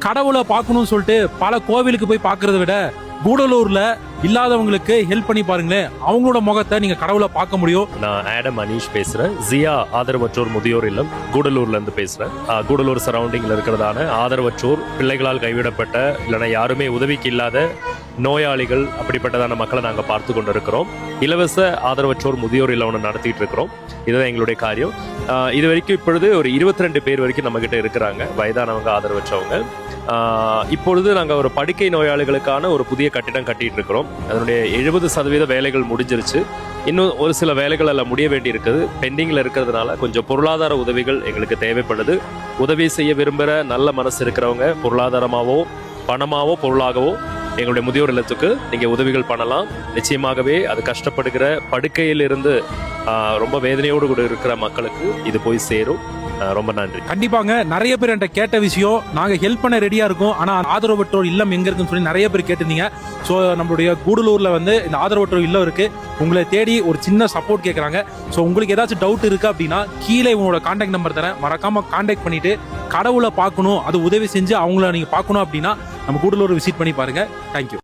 கடவுளை பார்க்கணும்னு சொல்லிட்டு பல கோவிலுக்கு போய் பார்க்கறத விட கூடலூர்ல இல்லாதவங்களுக்கு ஹெல்ப் பண்ணி பாருங்களேன். அவங்களோட முகத்தை நீங்க கடவுளை பார்க்க முடியும். நான் ஆடம் அனீஷ் பேசுறேன். ஜியா ஆதரவற்றோர் முதியோர் இல்லம் கூடலூர்ல இருந்து பேசுறேன். கூடலூர் சரௌண்டிங்ல இருக்கிறதான ஆதரவற்றோர், பிள்ளைகளால் கைவிடப்பட்ட, இல்லைன்னா யாருமே உதவிக்கு இல்லாத நோயாளிகள், அப்படிப்பட்டதான மக்களை நாங்க பார்த்து கொண்டு இருக்கிறோம். இலவச ஆதரவற்றோர் முதியோர் இல்லம் ஒன்று நடத்திட்டு இருக்கிறோம். இதுதான் எங்களுடைய காரியம். இது வரைக்கும் இப்பொழுது ஒரு 22 பேர் வரைக்கும் நம்ம கிட்ட இருக்கிறாங்க, வயதானவங்க, ஆதரவற்றவங்க. இப்பொழுது நாங்கள் ஒரு படுக்கை நோயாளிகளுக்கான ஒரு புதிய கட்டிடம் கட்டிட்டு இருக்கிறோம். அதனுடைய 70% வேலைகள் முடிஞ்சிருச்சு. இன்னும் ஒரு சில வேலைகள் எல்லாம் முடிய வேண்டி இருக்குது, பெண்டிங்ல இருக்கிறதுனால கொஞ்சம் பொருளாதார உதவிகள் எங்களுக்கு தேவைப்படுது. உதவி செய்ய விரும்புகிற நல்ல மனசு இருக்கிறவங்க பொருளாதாரமாவோ பணமாவோ பொருளாகவோ எங்களுடைய முதியோர் இல்லத்துக்கு நீங்க உதவிகள் பண்ணலாம். நிச்சயமாகவே அது கஷ்டப்படுகிற, படுக்கையில் இருந்து ரொம்ப வேதனையோடு கூட இருக்கிற மக்களுக்கு இது போய் சேரும். ரொம்ப நன்றி. கண்டிப்பாங்க. நிறைய பேர் என்கிட்ட கேட்ட விஷயம், நாங்க ஹெல்ப் பண்ண ரெடியா இருக்கோம், ஆனா ஆதரவற்றோர் இல்லம் எங்க இருக்குன்னு சொல்லி நிறைய பேர் கேட்டிருந்தீங்க. ஸோ நம்மளுடைய கூடலூர்ல இந்த ஆதரவற்றோர் இல்லம் இருக்கு. உங்களை தேடி ஒரு சின்ன சப்போர்ட் கேட்கறாங்க. ஸோ உங்களுக்கு ஏதாச்சும் டவுட் இருக்கு அப்படின்னா கீழே உங்களோட கான்டாக்ட் நம்பர் தரேன், மறக்காம கான்டாக்ட் பண்ணிட்டு கடவுளை பார்க்கணும், அது உதவி செஞ்சு அவங்கள நீங்க பார்க்கணும் அப்படின்னா நம்ம கூடலூர் விசிட் பண்ணி பாருங்க. தேங்க்யூ.